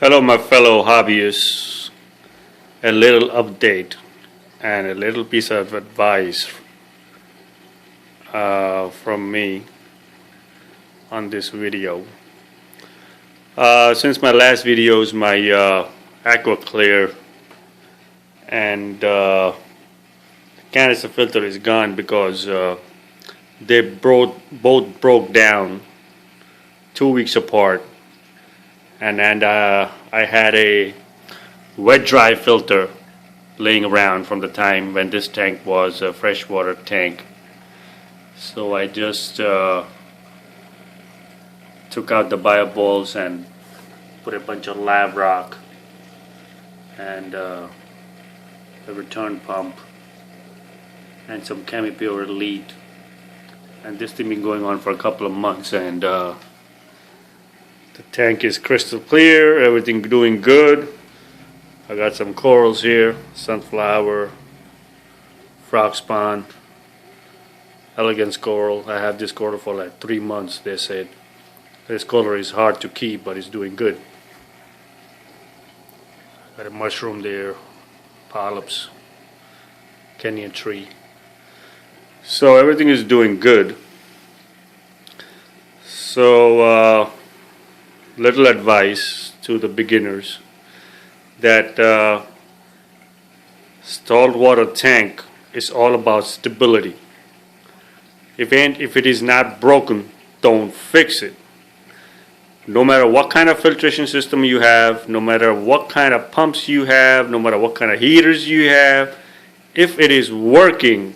Hello, my fellow hobbyists. A little update and a little piece of advice from me on this video. Since my last videos, my aqua clear and canister filter is gone because they both broke down 2 weeks apart. And I had a wet dry filter laying around from the time when this tank was a freshwater tank. So I just took out the bio balls and put a bunch of lab rock and a return pump and some chemi-pure lead, and this thing been going on for a couple of months, and the tank is crystal clear, everything doing good. I got some corals here, sunflower, frog spawn, elegance coral. I have this coral for like 3 months, they said. This coral is hard to keep, but it's doing good. Got a mushroom there, polyps, Kenyan tree. So everything is doing good. So little advice to the beginners that saltwater tank is all about stability. If it is not broken, don't fix it. No matter what kind of filtration system you have, no matter what kind of pumps you have, no matter what kind of heaters you have, if it is working,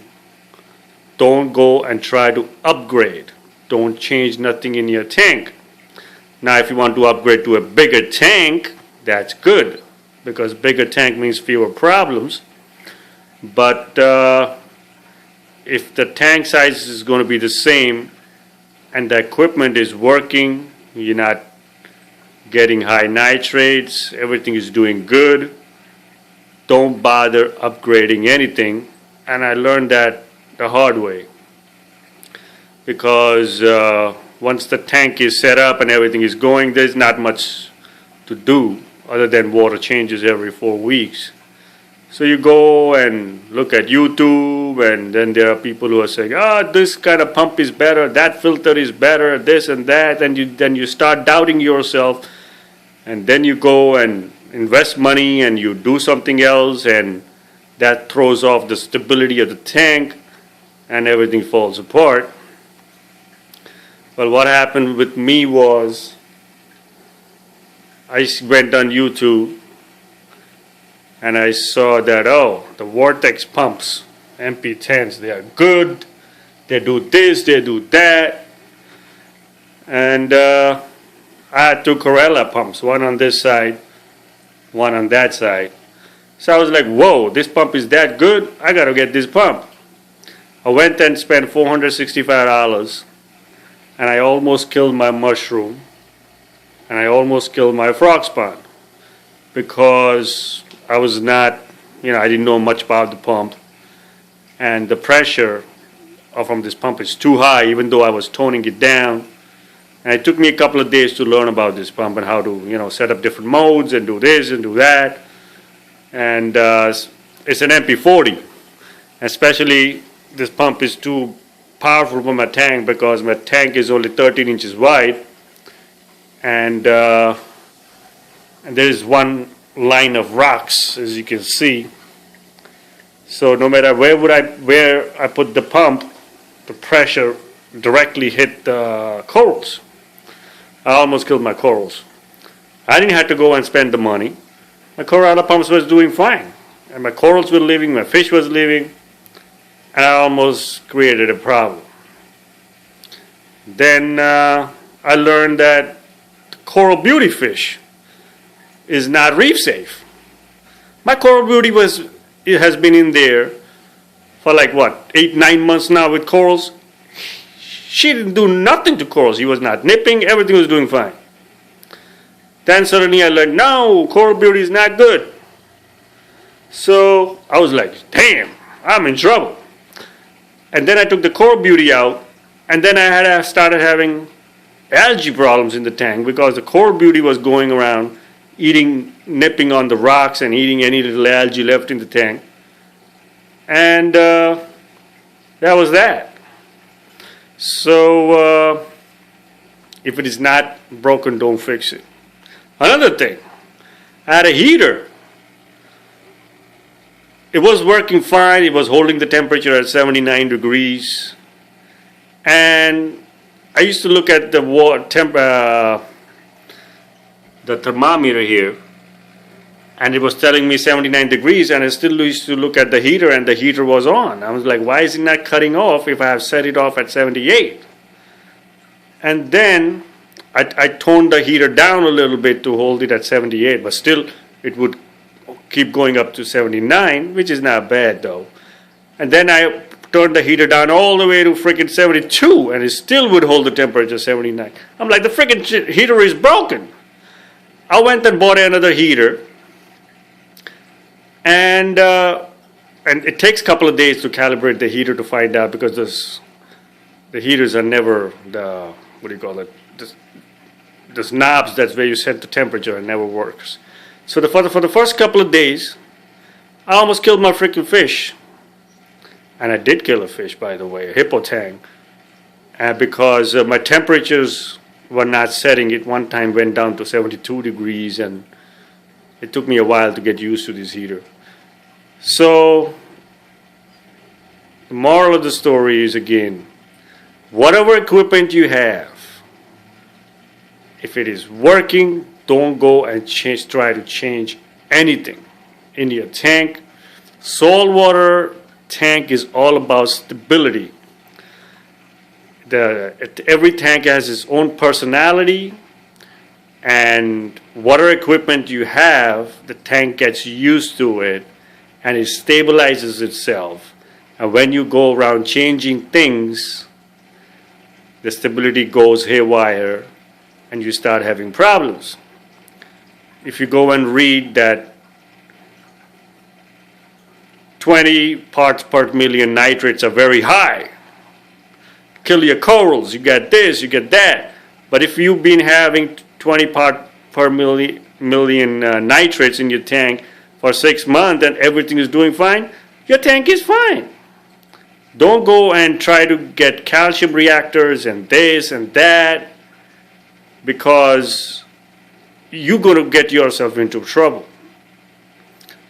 don't go and try to upgrade. Don't change nothing in your tank. Now, if you want to upgrade to a bigger tank, that's good, because bigger tank means fewer problems. But if the tank size is going to be the same and the equipment is working, you're not getting high nitrates, everything is doing good, don't bother upgrading anything. And I learned that the hard way, because once the tank is set up and everything is going, there's not much to do other than water changes every 4 weeks. So you go and look at YouTube, and then there are people who are saying, this kind of pump is better, that filter is better, this and that, and then you start doubting yourself, and then you go and invest money and you do something else, and that throws off the stability of the tank and everything falls apart. Well, what happened with me was I went on YouTube and I saw that, the Vortex pumps, MP10s, they are good, they do this, they do that. And I had 2 Corella pumps, one on this side, one on that side. So I was like, whoa, this pump is that good, I gotta get this pump. I went and spent $465. And I almost killed my mushroom, and I almost killed my frog spawn, because I was not, I didn't know much about the pump, and the pressure from this pump is too high, even though I was toning it down. And it took me a couple of days to learn about this pump and how to, set up different modes and do this and do that. And it's an MP40, especially this pump is too powerful for my tank, because my tank is only 13 inches wide, and there is one line of rocks, as you can see. So no matter where I put the pump, the pressure directly hit the corals. I almost killed my corals. I didn't have to go and spend the money. My coral pumps was doing fine, and my corals were living, my fish was living. And I almost created a problem. Then I learned that coral beauty fish is not reef safe. My coral beauty has been in there for like 8-9 months now with corals. She didn't do nothing to corals. She was not nipping, everything was doing fine. Then suddenly I learned, no, coral beauty is not good. So I was like, damn, I'm in trouble. And then I took the coral beauty out, and then I started having algae problems in the tank, because the coral beauty was going around nipping on the rocks and eating any little algae left in the tank. And that was that. So if it is not broken, don't fix it. Another thing, I had a heater. It was working fine. It was holding the temperature at 79 degrees. And I used to look at the thermometer here, and it was telling me 79 degrees, and I still used to look at the heater, and the heater was on. I was like, why is it not cutting off if I have set it off at 78? And then I toned the heater down a little bit to hold it at 78, but still it would keep going up to 79, which is not bad though. And then I turned the heater down all the way to freaking 72, and it still would hold the temperature 79. I'm like, the freaking heater is broken. I went and bought another heater, and it takes a couple of days to calibrate the heater to find out, because the heaters are never the knobs that's where you set the temperature, and never works. So for the first couple of days, I almost killed my freaking fish. And I did kill a fish, by the way, a hippo tang. Because my temperatures were not setting. It one time went down to 72 degrees, and it took me a while to get used to this heater. So the moral of the story is, again, whatever equipment you have, if it is working, don't go and try to change anything in your tank. Saltwater tank is all about stability. Every tank has its own personality, and whatever equipment you have, the tank gets used to it, and it stabilizes itself. And when you go around changing things, the stability goes haywire, and you start having problems. If you go and read that 20 parts per million nitrates are very high, kill your corals, you get this, you get that. But if you've been having 20 parts per million nitrates in your tank for 6 months and everything is doing fine, your tank is fine. Don't go and try to get calcium reactors and this and that, because you're going to get yourself into trouble.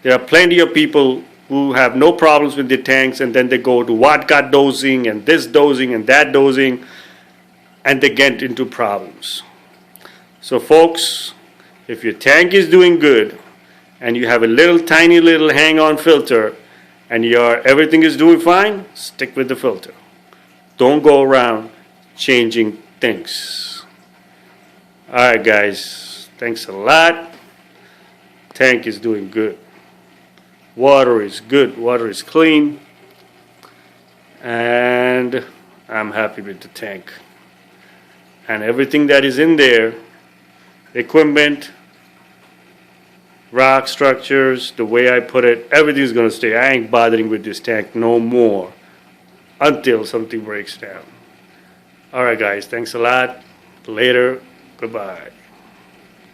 There are plenty of people who have no problems with their tanks, and then they go to vodka dosing and this dosing and that dosing, and they get into problems. So folks, if your tank is doing good and you have a tiny little hang-on filter and everything is doing fine, stick with the filter. Don't go around changing things. Alright guys, thanks a lot. Tank is doing good. Water is good. Water is clean. And I'm happy with the tank. And everything that is in there, equipment, rock structures, the way I put it, everything's going to stay. I ain't bothering with this tank no more until something breaks down. Alright guys, thanks a lot. Later. Goodbye.